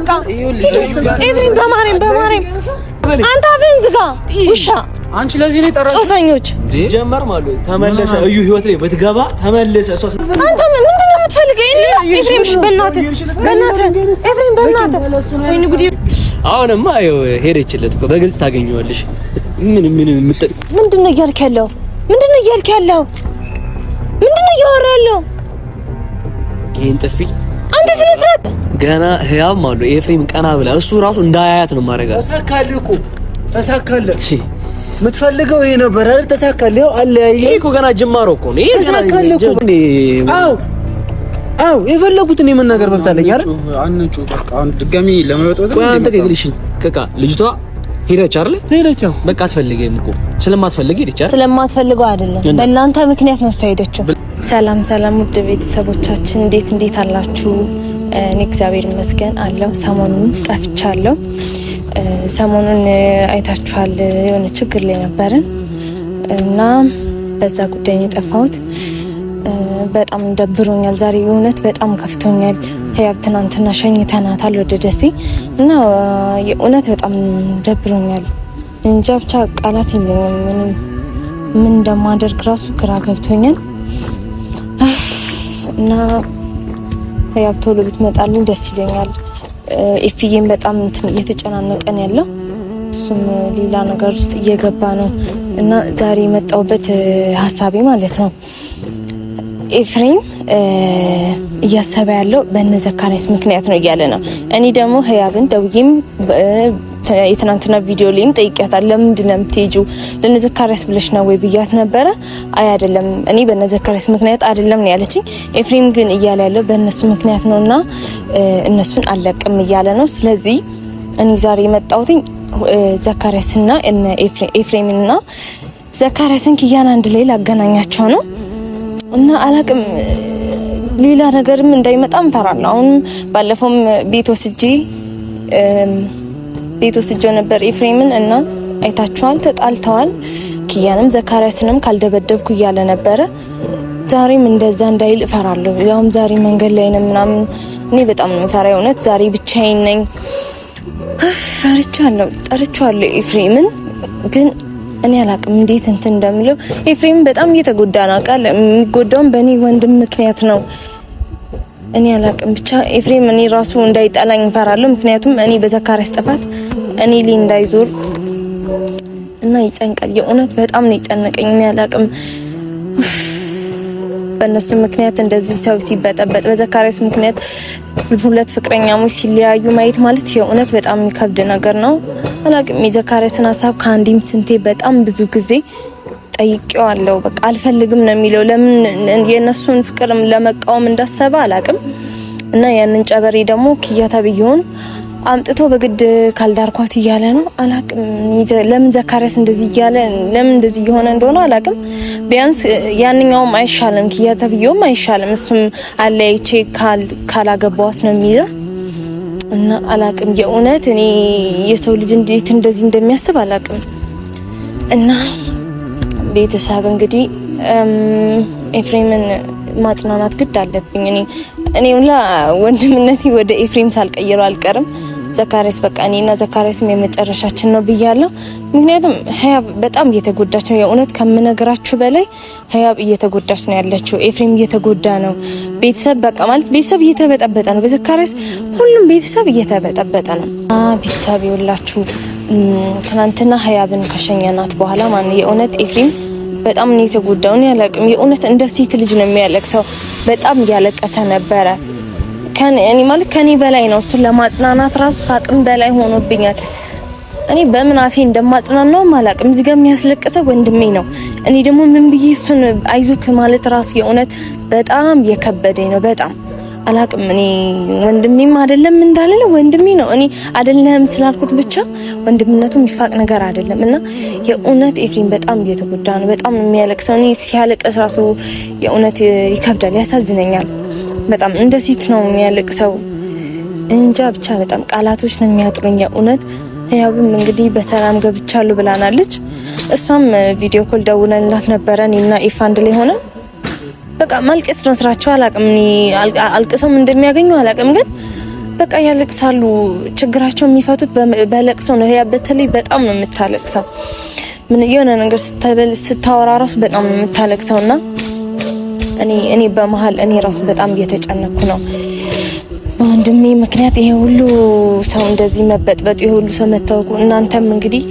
በቃ ኤፍሬም በማርያም አንተ አፍህን ዝጋ ውሻ። አንቺ ለዚህ ነው የጠራሽ? ጦሰኞች ጀመር ማለት ተመለሰ። እዩ ህይወት ላይ በትገባ ተመለሰ። አንተ ምንድን ነው የምትፈልገው? ኤፍሬም በእናትህ ኤፍሬም በእናትህ ወይኔ ጉዴ። አሁንማ ይኸው ሄደችለት እኮ በግልጽ ታገኘዋለሽ። ምንድን ነው እያልክ ያለው? ምንድን ነው እያወራ ያለው? ይሄን ጥፊ አንተ ስነ ስርዓት ገና ህያብ ማለት ኤፍሬም ቀና ብላ እሱ ራሱ እንዳያያት ነው ማረጋ። ተሳካልህ እኮ ተሳካልህ። የምትፈልገው ይሄ ነበር አይደል? ተሳካልህ። አለ ይሄ እኮ ገና ጅማሮ እኮ ነው። ይሄ ተሳካልህ እኮ። አው የፈለጉትን የመናገር መብት አለኝ አይደል? አንጩ በቃ ድጋሚ ለማይወጣው አንተ ግግልሽን ከካ ልጅቷ ሄደች አይደል? ሄደች። በቃ አትፈልገም እኮ ስለማትፈልግ ሄደች አይደል? ስለማትፈልገው አይደለም በእናንተ ምክንያት ነው ሄደችው። ሰላም ውድ ቤተሰቦቻችን እንዴት አላችሁ? እኔ እግዚአብሔር ይመስገን አለው። ሰሞኑን ጠፍቻለሁ። ሰሞኑን አይታችኋል፣ የሆነ ችግር ላይ ነበርን እና በዛ ጉዳይ ነው የጠፋሁት። በጣም ደብሮኛል ዛሬ፣ እውነት በጣም ከፍቶኛል። ህያብ ትናንትና ሸኝተናታል ወደ ደሴ እና የእውነት በጣም ደብሮኛል። እንጃ ብቻ ቃላት የለኝም። ምን እንደማደርግ ራሱ ግራ ገብቶኛል እና ህያብ ቶሎ ብትመጣልኝ ደስ ይለኛል። ኢፍዬም በጣም እየተጨናነቀን ያለው እሱም ሌላ ነገር ውስጥ እየገባ ነው እና ዛሬ የመጣውበት ሀሳቤ ማለት ነው ኤፍሬም እያሰበ ያለው በእነ ዘካሪያስ ምክንያት ነው እያለ ነው። እኔ ደግሞ ህያብን ደውዬም የትናንትና ቪዲዮ ላይም ጠይቂያታለሁ። ለምንድን ነው የምትሄጂው? ለእነ ዘካሪያስ ብለሽ ነው ወይ ብያት ነበረ። አይ አይደለም፣ እኔ በእነ ዘካሪያስ ምክንያት አይደለም ነው ያለችኝ። ኤፍሬም ግን እያለ ያለው በእነሱ ምክንያት ነውና እነሱን አለቅም እያለ ነው። ስለዚህ እኔ ዛሬ የመጣሁት ዘካሪያስና እነ ኤፍሬምና ዘካሪያስን ኪያን አንድ ላይ ላገናኛቸው ነው እና አላቅም ሌላ ነገርም እንዳይመጣ እንፈራለሁ። አሁን ባለፈውም ቤት ወስጄ ነበር ኤፍሬምን እና አይታችኋል፣ ተጣልተዋል። ኪያንም ዘካሪያስንም ካልደበደብኩ እያለ ነበረ። ዛሬም እንደዛ እንዳይል እፈራለሁ። ያውም ዛሬ መንገድ ላይ ነው ምናምን። እኔ በጣም ነው የምፈራው እውነት። ዛሬ ብቻዬን ነኝ። ጠርቻለሁ ኤፍሬምን ግን እኔ አላቅም እንዴት እንትን እንደምለው። ኤፍሬም በጣም እየተጎዳ ነው ቃል የሚጎዳውም በእኔ ወንድም ምክንያት ነው። እኔ አላቅም ብቻ ኤፍሬም እኔ ራሱ እንዳይጣላኝ እፈራለሁ። ምክንያቱም እኔ በዘካሪያስ ጥፋት እኔ ላይ እንዳይዞር እና ይጨንቃል። የእውነት በጣም ነው የጨነቀኝ። እኔ አላቅም በእነሱ ምክንያት እንደዚህ ሰው ሲበጠበጥ፣ በዘካሪያስ ምክንያት ሁለት ፍቅረኛሞች ሲለያዩ ማየት ማለት የእውነት በጣም የሚከብድ ነገር ነው። አላቅም የዘካሪያስን ሀሳብ ከአንዴም ስንቴ በጣም ብዙ ጊዜ ጠይቄዋለሁ። በቃ አልፈልግም ነው የሚለው። ለምን የነሱን ፍቅርም ለመቃወም እንዳሰበ አላቅም። እና ያንን ጨበሬ ደግሞ ኪያ ተብዬውን አምጥቶ በግድ ካልዳርኳት እያለ ነው። አላቅም ለምን ዘካሪያስ እንደዚህ እያለ ለምን እንደዚህ እየሆነ እንደሆነ አላቅም። ቢያንስ ያንኛውም አይሻልም፣ ኪያ ተብዬውም አይሻልም። እሱም አለይቼ ካላገባዋት ነው የሚለው እና አላቅም የእውነት እኔ የሰው ልጅ እንዴት እንደዚህ እንደሚያስብ አላቅም። እና ቤተሰብ እንግዲህ ኤፍሬምን ማጽናናት ግድ አለብኝ። እኔ ሁላ ወንድምነቴ ወደ ኤፍሬም ሳልቀይረው አልቀርም። ዘካሪያስ በቃ እኔና ዘካሪያስም የመጨረሻችን ነው ብያለሁ። ምክንያቱም ህያብ በጣም እየተጎዳች ነው። የእውነት ከምነግራችሁ በላይ ህያብ እየተጎዳች ነው ያለችው። ኤፍሬም እየተጎዳ ነው። ቤተሰብ በቃ ማለት ቤተሰብ እየተበጠበጠ ነው። በዘካሪያስ ሁሉም ቤተሰብ እየተበጠበጠ ነው። ቤተሰብ ይውላችሁ ትናንትና ህያብን ከሸኘናት በኋላ ማን የእውነት ኤፍሬም በጣም ነው የተጎዳው። እኔ አላቅም የእውነት እንደ ሴት ልጅ ነው የሚያለቅሰው። በጣም እያለቀሰ ነበረ። እኔ ማለት ከኔ በላይ ነው። እሱን ለማጽናናት ራሱ አቅም በላይ ሆኖብኛል። እኔ በምን አፌ እንደማጽናናው አላቅም። እዚህ ጋር የሚያስለቅሰው ወንድሜ ነው። እኔ ደግሞ ምን ብዬ እሱን አይዞክ ማለት ራሱ የእውነት በጣም የከበደኝ ነው። በጣም አላቅም። እኔ ወንድሜም አይደለም እንዳለለ ወንድሜ ነው። እኔ አይደለም ስላልኩት ብቻ ወንድምነቱ የሚፋቅ ነገር አይደለም። እና የእውነት ኤፍሬም በጣም እየተጎዳ ነው። በጣም የሚያለቅሰው። እኔ ሲያለቅስ ራሱ የእውነት ይከብዳል፣ ያሳዝነኛል። በጣም እንደ ሴት ነው የሚያለቅሰው። እንጃ ብቻ በጣም ቃላቶች ነው የሚያጥሩኝ የእውነት። ህያብም እንግዲህ በሰላም ገብቻለሁ ብላናለች። እሷም ቪዲዮ ኮል ደውለንላት ነበረ። እኔና ኢፍ አንድ ላይ ሆነ በቃ ማልቀስ ነው ስራቸው። አላቅም እኔ አልቅሰውም እንደሚያገኙ አላቅም፣ ግን በቃ ያለቅሳሉ። ችግራቸው የሚፈቱት በለቅሶ ነው። ያ በተለይ በጣም ነው የምታለቅሰው። ምን የሆነ ነገር ስታወራ ራሱ በጣም ነው የምታለቅሰውና እኔ በመሃል እኔ ራሱ በጣም እየተጨነኩ ነው በወንድሜ ምክንያት ይሄ ሁሉ ሰው እንደዚህ መበጥበጥ ይሄ ሁሉ ሰው መታወቁ። እናንተም እንግዲህ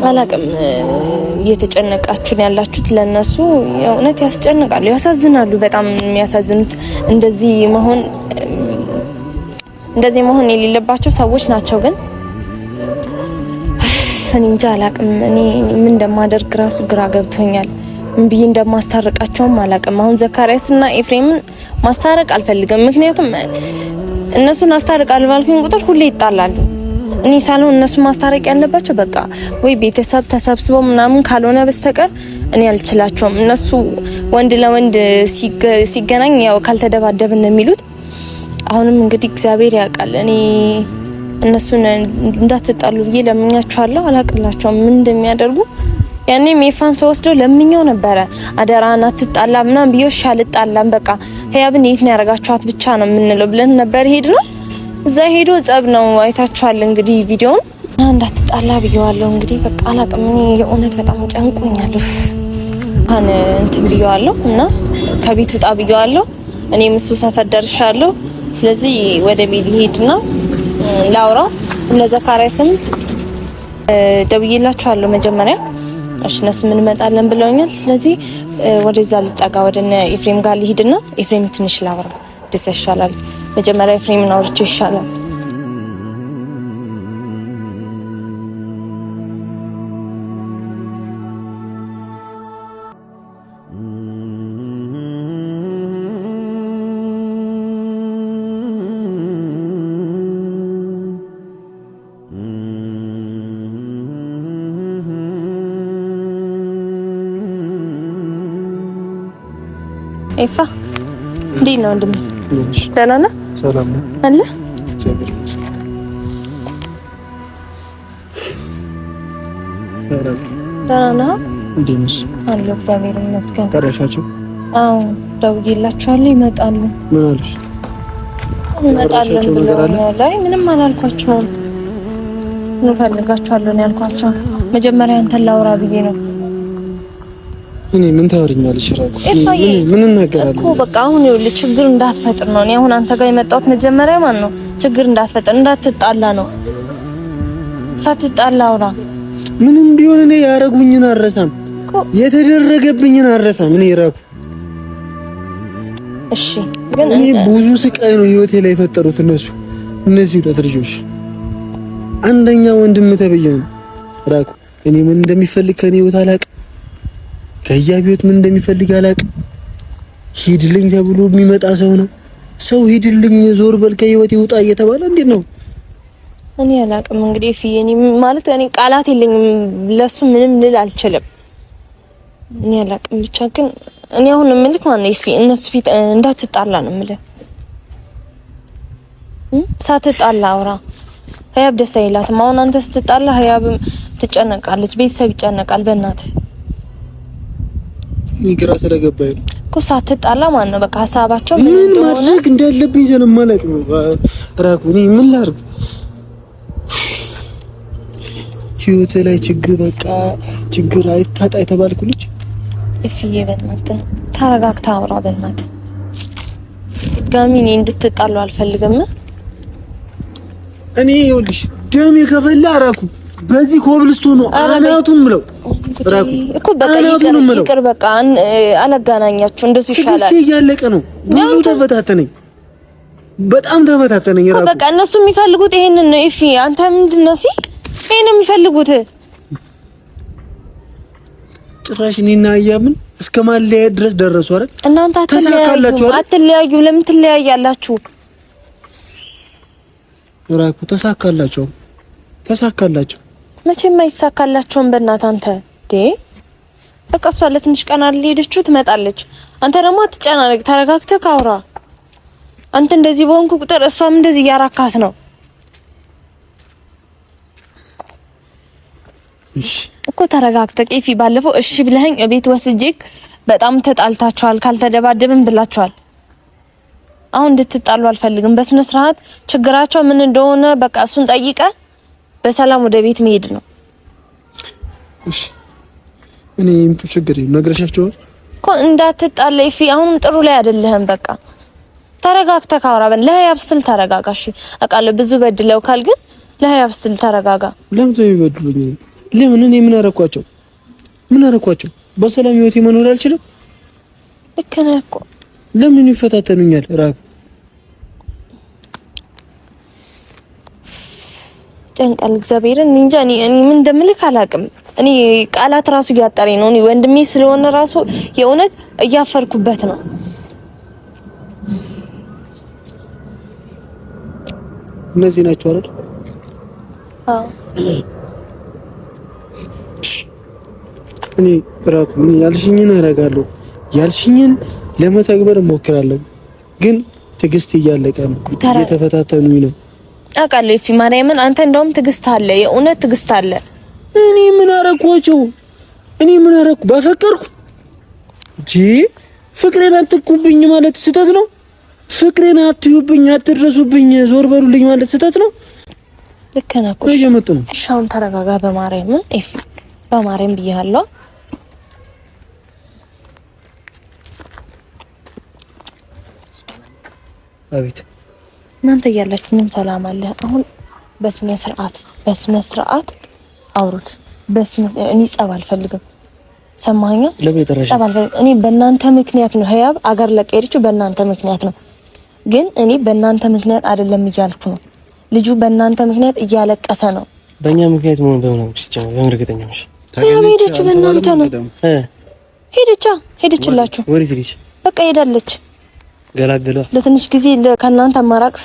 አላቅም እየተጨነቃችሁ ያላችሁት ለነሱ የእውነት ያስጨንቃሉ፣ ያሳዝናሉ። በጣም የሚያሳዝኑት እንደዚህ መሆን የሌለባቸው ሰዎች ናቸው። ግን እኔ እንጃ አላቅም። እኔ ምን እንደማደርግ ራሱ ግራ ገብቶኛል። ምን ብዬ እንደማስታረቃቸውም አላቅም። አሁን ዘካሪያስና ኤፍሬምን ማስታረቅ አልፈልግም። ምክንያቱም እነሱን አስታርቃለሁ ባልኩኝ ቁጥር ሁሌ ይጣላሉ። እኔ ሳልሆን እነሱ ማስታረቅ ያለባቸው በቃ ወይ ቤተሰብ ተሰብስበው ምናምን ካልሆነ በስተቀር እኔ አልችላቸውም። እነሱ ወንድ ለወንድ ሲገናኝ ያው ካልተደባደብን ነው የሚሉት። አሁንም እንግዲህ እግዚአብሔር ያውቃል። እኔ እነሱን እንዳትጣሉ ብዬ ለምኛቸዋለሁ። አላቅላቸውም ምን እንደሚያደርጉ። ያኔም የፋን ሰው ወስደው ለምኛው ነበረ አደራን አትጣላ ምናምን ቢዮሽ አልጣላም በቃ ህያብን የት ነው ያረጋችኋት ብቻ ነው የምንለው ብለን ነበር። ሄድነው እዛ ሄዶ ጸብ ነው አይታችኋል እንግዲህ ቪዲዮውን። እንዳትጣላ ብየዋለሁ። እንግዲህ በቃ አላቅም። እኔ የእውነት በጣም ጨንቆኛል። እንትን ብየዋለሁ እና ከቤት ውጣ ብየዋለሁ። እኔም እሱ ሰፈር ደርሻለሁ። ስለዚህ ወደ ቤት ልሄድና ላውራ። ለዘካሪያስም ደውዬላችኋለሁ መጀመሪያ። እሺ እነሱ ምን መጣለን ብለውኛል። ስለዚህ ወደዛ ልጠጋ ወደ ኤፍሬም ጋር ልሂድና ኤፍሬም ትንሽ ላውራ ደስ ይሻላል። መጀመሪያ ኤፍሬምን አውርቼ ይሻላል። ኤፋ እንዴት ነው ወንድሜ? ደህና ነህ? ሰላም ነው አለ እግዚአብሔር ይመስገን። ደህና ነህ? እንዴት ነሽ? አለ እግዚአብሔር ይመስገን። ጠራሻቸው? አዎ ደውዬላቸዋለሁ። ይመጣሉ። ምን አሉሽ? ይመጣሉ ብለውኛል። አይ ምንም አላልኳቸውም። እንፈልጋቸዋለን ያልኳቸው መጀመሪያ አንተን ላውራ ብዬ ነው። እኔ ምን ታወሪኛለሽ? ራቁ ምን እናገራለሁ እኮ በቃ አሁን ይኸውልህ ችግር እንዳትፈጥር ነው። እኔ አሁን አንተ ጋር የመጣሁት መጀመሪያ ማን ነው ችግር እንዳትፈጥር እንዳትጣላ ነው። ሳትጣላ አውራ። ምንም ቢሆን እኔ ያረጉኝን አረሳም፣ የተደረገብኝን አረሳም። እኔ ራቁ እሺ፣ ግን እኔ ብዙ ስቃይ ነው ህይወቴ ላይ የፈጠሩት እነዚህ ሁለት ልጆች። አንደኛ ወንድም ተብየው ራቁ። እኔ ምን እንደሚፈልግ ከኔ ቦታ አላውቅም። ከያቢዮት ምን እንደሚፈልግ አላውቅም። ሂድልኝ ተብሎ የሚመጣ ሰው ነው። ሰው ሂድልኝ ዞር በል ከህይወት ይውጣ እየተባለ እንዴት ነው? እኔ አላውቅም። እንግዲህ እኔ ማለት እኔ ቃላት የለኝም ለሱ ምንም ልል አልችልም። እኔ አላውቅም። ብቻ ግን እኔ አሁን ምልክ ማን ነው እነሱ ፊት እንዳትጣላ ነው የምልህ። ሳትጣላ አውራ። ህያብ ደስ አይላትም። አሁን አንተ ስትጣላ ህያብም ትጨነቃለች፣ ቤተሰብ ይጨነቃል። በእናትህ ግራ ስለገባኝ ነው እኮ ሳትጣላ ማን ነው በቃ ሀሳባቸው ምን ማድረግ እንዳለብኝ ስለማላውቅ ነው። ራቁ እኔ ምን ላድርግ? ህይወቴ ላይ ችግር አይታጣ የተባልኩ ልጅ እፍዬ በእናትህ ተረጋግታ አውራ። በእናትህ ድጋሚ እኔ እንድትጣሉ አልፈልግም። እኔ ይኸውልሽ ደም የከፈለ ራቁ በዚህ ኮብልስቶን ነው አናቱን ምለው ራቁ እኮ በቃ ይቅር በቃ አላጋናኛችሁ። እንደሱ ይሻላል። ትግስቴ እያለቀ ነው። ብዙ ተፈታተነኝ፣ በጣም ተፈታተነኝ። ራቁ በቃ እነሱ የሚፈልጉት ይሄንን ነው። እፊ አንተ ምንድነው ይሄን የሚፈልጉት? ጭራሽ እኔና አያምን እስከ ማለያየት ድረስ ደረሱ አይደል? እናንተ አትለያዩ። ለምን ትለያያላችሁ? ራቁ ተሳካላቸው። መቼም አይሳካላቸውም። በእናትህ አንተ በቃ እሷ ለትንሽ ቀን አልሄደችው ትመጣለች። አንተ ደግሞ አትጨናነቅ፣ ተረጋግተህ ካውራ። አንተ እንደዚህ በሆንኩ ቁጥር እሷም እንደዚህ እያራካት ነው እኮ። ተረጋግተህ ቄፊ፣ ባለፈው እሺ ብለኸኝ እቤት ወስጄክ በጣም ተጣልታችኋል፣ ካልተደባደብን ብላችኋል። አሁን እንድትጣሉ አልፈልግም። በስነ ስርዓት ችግራቸው ምን እንደሆነ በቃ እሱን ጠይቀ በሰላም ወደ ቤት መሄድ ነው። እሺ እኔ ምንጩ ችግር ነግረሻቸው እኮ እንዳትጣላ ይፊ። አሁንም ጥሩ ላይ አይደለህም። በቃ ተረጋግተህ ካወራ ለህያብ ስትል ተረጋጋ። እሺ አውቃለሁ ብዙ በድለው ካል ግን ለህያብ ስትል ተረጋጋ። ለምን ይበድሉኝ? ለምን እኔ ምን አረኳቸው? በሰላም ህይወቴ መኖር አልችልም? ልክ ነህ እኮ። ለምን ይፈታተኑኛል? ራብ ጨንቀል እግዚአብሔርን እንጃ። እኔ ምን እንደምልክ አላውቅም። እኔ ቃላት ራሱ እያጠረኝ ነው። እኔ ወንድሜ ስለሆነ ራሱ የእውነት እያፈርኩበት ነው። እነዚህ ናቸው አይደል? አዎ እኔ ራኩ ያልሽኝን አደርጋለሁ፣ ያልሽኝን ለመተግበር እሞክራለሁ። ግን ትዕግስት እያለቀ ነው፣ እየተፈታተኑኝ ነው። አውቃለሁ ይፊ ማርያምን፣ አንተ እንደውም ትዕግስት አለ፣ የእውነት ትዕግስት አለ። እኔ ምን አረኳቸው? ባፈቀርኩ ፍቅሬን አትኩብኝ ማለት ስህተት ነው? ፍቅሬን አትዩብኝ፣ አትድረሱብኝ፣ ዞር በሉልኝ ማለት ስህተት ነው? ልክ ነህ እኮ። እሺ አሁን ተረጋጋ። በማርያም ይፊ በማርያም ብያለሁ። አቤት እናንተ እያላችሁ ምን ሰላም አለ? አሁን በስነ ስርዓት አውሩት። እኔ ጸብ አልፈልግም። ሰማኸኝ? ጸብ አልፈልግም። እኔ በእናንተ ምክንያት ነው ህያብ አገር ለቀ ሄደችው፣ በእናንተ ምክንያት ነው። ግን እኔ በእናንተ ምክንያት አይደለም እያልኩ ነው። ልጁ በእናንተ ምክንያት እያለቀሰ ነው። በእኛ ምክንያት ምን በእናንተ እርግጠኛ ነሽ? ህያብ ሄደችው በእናንተ ነው። ሄደችላችሁ። ወዴት ሄደች? በቃ ሄዳለች። ገላገለ። ለትንሽ ጊዜ ከናንተ ማራቅ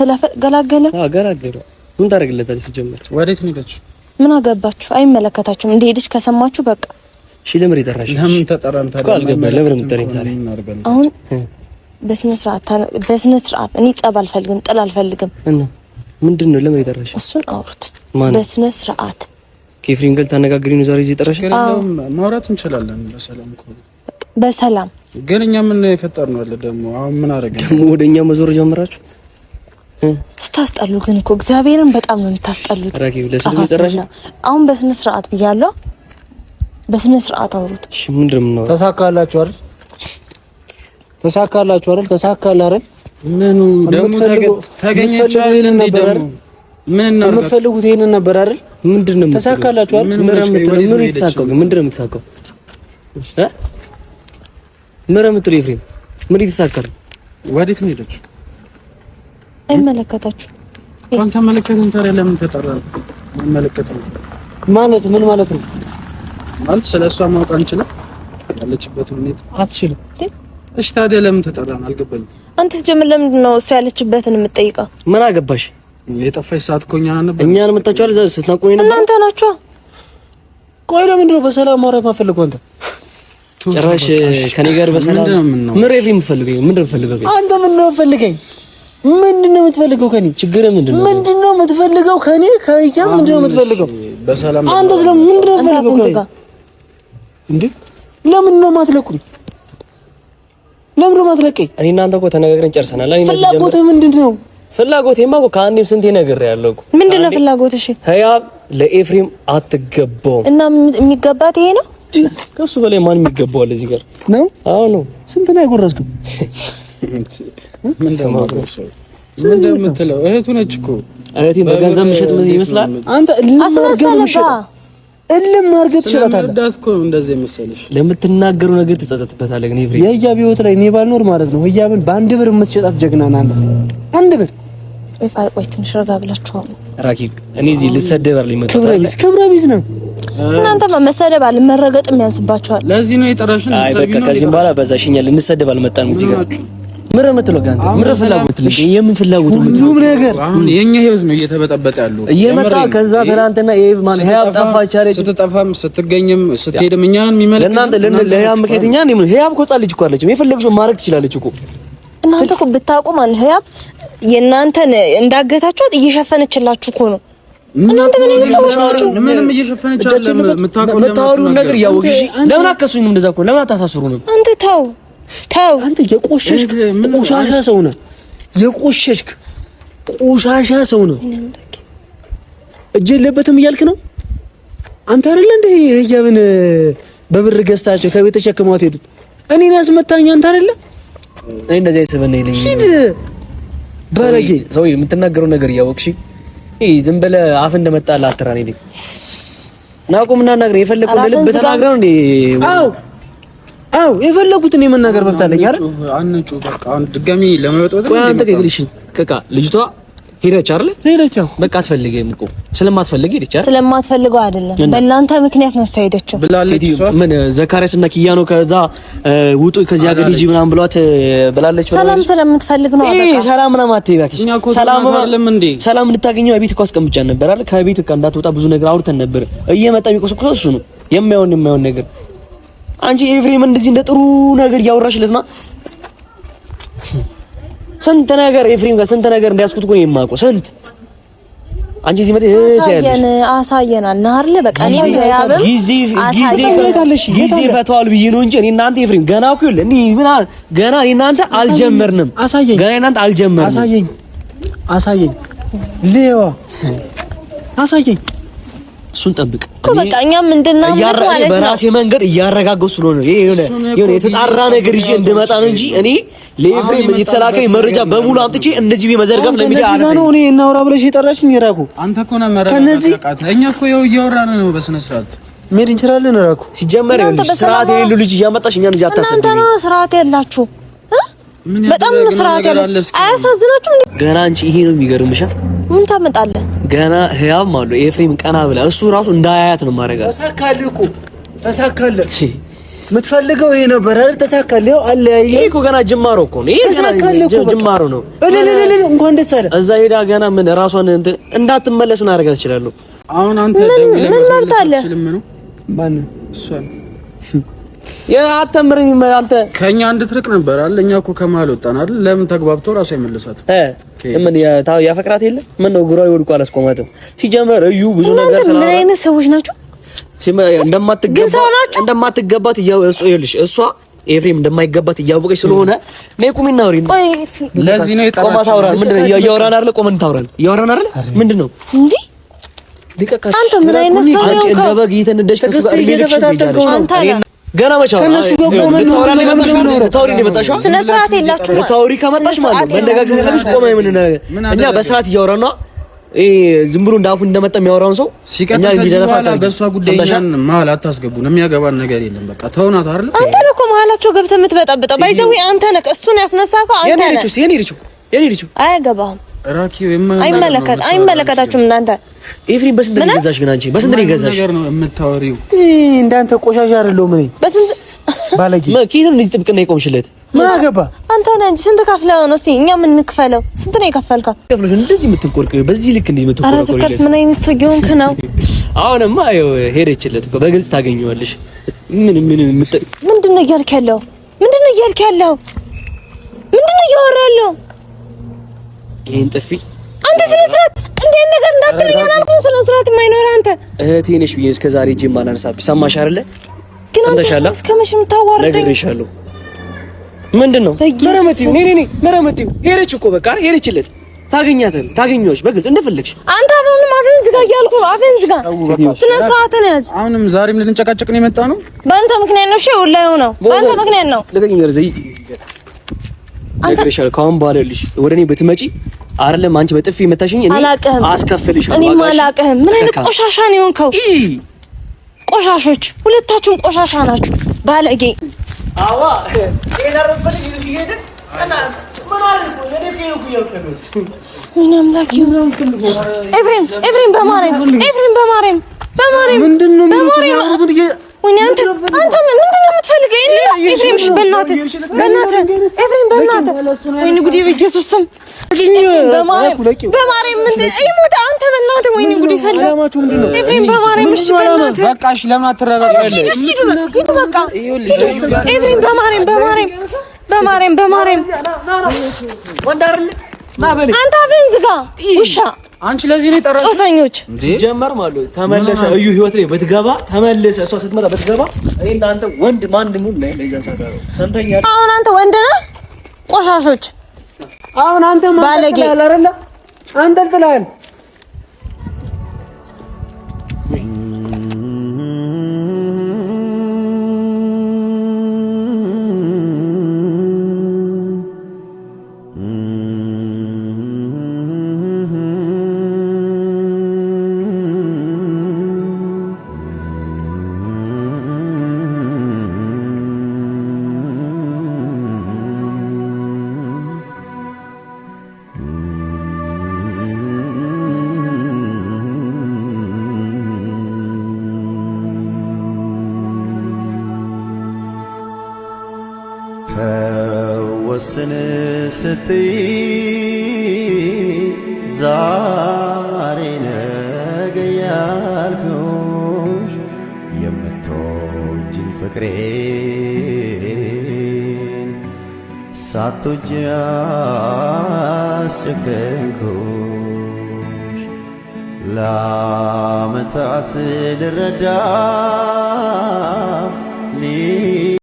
ገላገለ። ገላገለ። ምን ታደርግለታለች? ሲጀመር ወዴት ነው ሄደችው? ምን አገባችሁ? አይመለከታችሁም። እንደሄድሽ ከሰማችሁ በቃ እሺ። ለምን ይጠራሽ? ለምን ተጠራን ታዲያ? አልገባኝ። ለምን የምትጠሪኝ ዛሬ? አሁን በስነ ስርዓት እኔ ጸብ አልፈልግም፣ ጥል አልፈልግም። እና ምንድነው? ለምን ይጠራሽ? እሱን አውሩት በስነ ስርዓት። ከኤፍሬም ጋር ታነጋግሪ ነው ዛሬ እዚህ ጠራሽ? ማውራት እንችላለን በሰላም እኮ በሰላም። ግን እኛ ምን የፈጠርነው አለ ደግሞ? አሁን ምን አደረግን ደግሞ? ወደኛ መዞር ጀምራችሁ ስታስጠሉ። ግን እኮ እግዚአብሔርን በጣም ነው የምታስጠሉት። ራኪብ ለስልም ይጠራሽ። አሁን በስነ ስርዓት ብያለሁ። በስነ ስርዓት አውሩት። እሺ ምንድነው? ነው ተሳካላችሁ አይደል? ተሳካላ አይደል? ምኑ ደግሞ ተገኘች አይደል? ነበር ምን ነው የምትፈልጉት? ይሄንን ነበር አይደል? ምንድነው? ተሳካላችሁ አይደል? ምን የተሳካው ግን ምንድነው የምትሳካው? ምረምቱ ኤፍሬም ምን ይተሳካል? ወዴት ነው ሄደችው? አይመለከታችሁ። አንተ መለከተን ታዲያ ለምን ተጠራን? መለከተን ማለት ምን ማለት ነው? ማለት ስለሷ ማወቅ አንችልም? ያለችበት ሁኔታ አትችልም። እሺ ታዲያ ለምን ተጠራን? አልገባኝም። አንተስ ጀምር ለምንድን ነው እሱ ያለችበትን የምትጠይቀው? ምን አገባሽ? የጠፋሽ ሰዓት እኮ እኛን ነበር። እኛን መጣቻለ ስትናቆኝ ነበር። እናንተ ናችሁ። ቆይ ለምንድን ነው በሰላም ማውራት ማፈልገው? አንተ ጭራሽ ከኔ ጋር በሰላም ምን ኤፍሬም የምፈልገው? ምንድን ነው የምፈልገው? አንተ ምንድን ነው የምፈልገኝ? ምንድን ነው የምትፈልገው ከኔ? ችግር ምንድን ነው? ምንድን ነው የምትፈልገው ከኔ? ከያ ምንድን ነው የምትፈልገው? በሰላም አንተ ስለምን ምንድን ነው የምትፈልገው ከኔ? እንዴ ለምን ነው ማትለቁኝ? ለምን ነው ማትለቀኝ? እኔ እናንተ እኮ ተነጋግረን ጨርሰናል። እኔ ፍላጎትህ ምንድን ነው? ፍላጎቴማ እኮ ከአንዴም ስንቴ ነገር ያለው እኮ። ምንድን ነው ፍላጎትሽ? ህያብ ለኤፍሬም አትገባውም። እና የሚገባት ይሄ ነው። ከሱ በላይ ማን የሚገባዋል እዚህ ጋር ነው? አዎ ነው። ስንት ነው ያጎረስከው? ምን እንደምትለው እህቱ ነች እኮ። እህቴን በገንዘብ ምሽጥ ይመስላል። አንተ እልም ማርገት ይችላል። ዳት እኮ እንደዚህ መሰለሽ። ለምትናገሩ ነገር ተጸጸትበታለህ። ግን ኤፍሬም የህያብ ህይወት ላይ እኔ ባልኖር ማለት ነው ህያብን በአንድ ብር የምትሸጣት ጀግና ናት። አንድ ብር ቆይ ትንሽ ረጋ ብላችሁ ራኪብ። እኔ እዚህ ልሰደብ አይደል መጣሁ። ክብረ ቢስ ነው። እናንተ በመሰደብ አልመረገጥም ያንስባችኋል። ለዚህ ነው የጠራሽን። በቃ ከዚህም በኋላ በዛሽኛ ልንሰደብ አልመጣንም እዚህ ጋር። ምን የምትለው ጋር ምን ፍላጎት ልጅ የምን ፍላጎት ሁሉም ነገር አሁን የኛ ህይወት ነው እየተበጠበጠ ያለው እየመጣ ከዛ ትናንትና ማን ህያብ ጠፋች አለች። ስትጠፋም ስትገኝም ስትሄድም እኛን የሚመለከት ለእናንተ ለህያብ ምክንያትኛ ነው። ህያብ እኮ ህፃን ልጅ እኮ አለች። የፈለገችው ማድረግ ትችላለች እኮ። እናንተ እኮ ብታውቁ ማን ህያብ የእናንተን እንዳገታችኋት እየሸፈነችላችሁ እኮ ነው። እናንተ ምን አይነት ሰዎች ናችሁ? ምንም እየሸፈነች አይደለም። የምታወሩን ነገር ያወቅሽ ለምን አከሱኝም? እንደዛ እኮ ለምን አታሳስሩንም? አንተ ተው አንተ የቆሸሽ ቆሻሻ ሰው ነህ። የቆሸሽክ ቆሻሻ ሰው ነው። እጅ የለበትም እያልክ ነው አንተ አይደለ እንዴ? ህያብን በብር ገዝታቸው ከቤት ተሸክመዋት ሄዱት። እኔን ያስመታኝ አንተ አይደለ? እኔ እንደዚህ አይሰበነ ይለኝ። ሂድ ባለጌ ሰው የምትናገረው ነገር እያወቅሽ ዝም ብለህ አፍ እንደመጣላ አትራኔ ልኝ ናቁምና ነገር የፈለኩት ልብ ተናግረው እንዴ? አው የፈለኩትን የመናገር መብት አለኝ አይደል? አንጩ በቃ አሁን ድጋሚ ለመበጥበጥ ነው። አንተ ከግልሽ ከካ ልጅቷ ሄደች አይደል? ሄደችው በቃ አትፈልገም እኮ ስለማትፈልግ ሄደች አይደል? ስለማትፈልገው አይደለም በእናንተ ምክንያት ነው ሄደችው። ምን ዘካሪያስ እና ኪያ ነው ከዛ ውጡ ከዚህ ሀገር ሂጂ ምናምን ብሏት ብላለች። ሰላም ስለምትፈልግ ነው በቃ ሰላም ምናምን አትይባክሽ። ሰላም ልታገኘው ቤት እኮ አስቀምጫ ነበር አይደል? ከቤት በቃ እንዳትወጣ ብዙ ነገር አውርተን ነበር። እየመጣ የሚቆስቁሰው እሱ ነው የማይሆን ነገር። አንቺ ኤፍሬም እንደዚህ እንደ ጥሩ ነገር ያወራሽለት ነው። ስንት ነገር ኤፍሬም ጋር ስንት ነገር እንዲያስኩት እኮ ነው የማውቀው። ስንት አንቺ እዚህ መጥተሽ አሳየናል አይደል? በቃ ጊዜ ፈቷል ብዬ ነው እንጂ እኔ እናንተ ኤፍሬም ገና እኮ ይኸውልህ እኔ ገና እኔ እናንተ አልጀመርንም። ገና እናንተ አልጀመርንም። አሳየኝ ሌዋ አሳየኝ። እሱን ጠብቅ እኮ በቃ እኛም እንድናምን ማለት ነው። በራሴ መንገድ እያረጋገው ስለሆነ ይሄ የሆነ የተጣራ ነገር ይዤ እንድመጣ ነው እንጂ እኔ ለኤፍሬም የተሰላከኝ መረጃ በሙሉ አምጥቼ እንደዚህ በመዘርገፍ ለሚዲያ አነሳ ነው። እኔ እናውራ ብለሽ የጠራሽኝ ይራኩ አንተ እኮ ነው መረጋጋት። እኛ እኮ እያወራን ነው በስነ ስርዓት መሄድ እንችላለን። ይራኩ ሲጀመር ስርዓት የሌለው ልጅ እያመጣሽ እኛን እዚህ አታሰብም። እናንተ ነው ስርዓት ያላችሁ በጣም ነው ስርዓት ያላችሁ። አያሳዝናችሁም? ገና አንቺ ይሄ ነው የሚገርምሻ። ምን ታመጣለህ? ገና ህያብ ማለት ኤፍሬም ቀና ብላ እሱ ራሱ እንዳያያት ነው ማረጋት። ተሳካልህ እኮ ተሳካልህ። የምትፈልገው ይሄ ነበር አይደል? ተሳካልህ። ያው አለያየ። ይሄ እኮ ገና ጅማሮ እኮ ነው። ይሄ ገና ጅማሮ ነው። እንኳን ደስ አለ። እዛ ሄዳ ገና ምን ራሷን እንዳትመለስ ምን አደርጋት እችላለሁ? አሁን አንተ ደውለህ መስመር ነው ማን እሷ ያተምረኝ አንተ ከኛ እንድትርቅ ነበር አይደል? እኛ እኮ ከመሀል ወጣን አይደል? ለምን ተግባብቶ ራሱ አይመለሳት ምን ያፈቅራት የለ ምን ነው ጉራይ ወድቆ አላስቆማትም። ሲጀመር እዩ ብዙ ነገር ሰላም ምን አይነት ሰዎች ናቸው? እንደማትገባት ይኸውልሽ እሷ ኤፍሬም እንደማይገባት እያወቀች ስለሆነ ነይ ቁሚ እናውሪ። ለዚህ ነው የጠራችው። ቆማ ታውራ ምንድነው እያወራን አይደል? ቆመን ታውራን እያወራን አይደል? ምንድነው እንዴ? አንተ ምን አይነት ሰው ነው? አንቺ እንደ በግ እየተነደሽ ገና መቻው ከነሱ ጋር ቆመን ታውሪ እንደመጣሽ ስነ ስርዓት የላችሁም። ታውሪ ከመጣሽ ማለት መነጋገር ያለብሽ ቆመን ምን ነገር እኛ በስርዓት እያወራን ነው። ዝም ብሎ እንዳፉ እንደመጣ የሚያወራውን ሰው እኛ እንዲደረፋታ በእሷ ጉዳይ እኛን መሀል አታስገቡን። የሚያገባን ነገር የለም። በቃ ተውናት አይደል? አንተ ነህ እኮ መሀላቸው ገብተህ የምትበጠብጠው። ባይዘው አንተ ነህ እሱን ያስነሳከው አንተ ነህ። የኔ ልጅ አያገባህም። ራኪው አይመለከታችሁም እናንተ። ኤፍሬም በስንት ነው የገዛሽ? ግን አንቺ በስንት ነው የገዛሽ? ነገር ነው የምታወሪው? እንዳንተ ቆሻሻ አይደለሁም እኔ በስንት ባለጌ ኪትን እንደዚህ ጥብቅና ይቆምሽለት ምን አገባ? አንተ ነህ እንጂ ስንት ከፍለው ነው? እስኪ እኛ ምን እንክፈለው? ስንት ነው የከፈልከው? ከፍለሽ እንደዚህ የምትቆርቀው በዚህ ልክ እንደዚህ የምትቆርቀው አረ ተከፍ ምን አይነት ሰው ይሆንክ ነው? አሁንማ ይኸው ሄደችለት እኮ በግልጽ ታገኘዋለሽ። ምንድነው እያልክ ያለው? ምንድነው እያልክ ያለው? ምንድነው እያወራህ ያለው? ይሄን ጥፊ አንተ ስነ ስርዓት እንዴ ነገር እንዳትለኝ አላልኩም? ስነ ስርዓት የማይኖር አንተ እህቴ ነሽ ብዬሽ እስከ ዛሬ ጂም አላነሳብሽ። ሰማሽ አይደለ? ግን አንተ እስከመቼ የምታዋርደኝ? ነግሬሻለሁ። ምንድነው መረመቲው ሄደች እኮ በቃ ሄደችለት። ታገኘዎች በግልጽ እንደፈለግሽ። አንተ አሁንም አፌን ዝጋ እያልኩ ነው። አፌን ዝጋ። ስነ ስርዓትን ያዝ። አሁንም ዛሬም ልንጨቃጨቅ ነው የመጣ ነው። በአንተ ምክንያት ነው። እሺ ወላሂ ነው በአንተ ምክንያት ነው። ለቀኝ ወርዘይ ነግሬሻለሁ። ካሁን በኋላ ልሽ ወደ እኔ ብትመጪ አይደለም አንቺ በጥፊ መታሽኝ እኔ አስከፍልሻለሁ። እኔ ማላቀህም ምን አይነት ቆሻሻ ነው የሆንከው? ቆሻሾች ሁለታችሁም ቆሻሻ ናችሁ። ባለጌ አዋ ይሄዳረፈልኝ ይሄድ እና ማማር ነው ለኔ ምን አምላክ ይሁን። ኤፍሬም በማርያም ምንድነው ወይኔ አንተ ምንድነው የምትፈልገው? ኤፍሬም በእናትህ ኤፍሬም በእናትህ ወይኔ ጉዴ በኢየሱስ ስም በማርያም ምንድን ይሞት አንተ በእናትህ ወይኔ ጉዴ ፈላ ኤፍሬም በማርያም እሺ በእናትህ በቃ እሺ ለምን አትረጋጋለህ? ሂድ በቃ ኤፍሬም በማርያም ወንዳርል አንተ አፌን ዝጋ ውሻ። አንቺ ለዚህ ነው የጠራሽው? ጦሰኞች ጀመር ማለት ተመለሰ እዩ ህይወት ላይ በትገባ ተመለሰ። እሷ ስትመጣ በትገባ እኔ እናንተ ወንድ ማን እንደምን ለዛ ሰጋው ሰምተኛል። አሁን አንተ ወንድ ነህ። ቆሻሾች አሁን አንተ ባለጌ አይደለ? አንተ ጥላል ወስን ስትይ ዛሬ ነገ ያልኩሽ የምትወጂኝ ፍቅሬን ሳትወጂ አስጨከንኩሽ ለዓመታት ልረዳ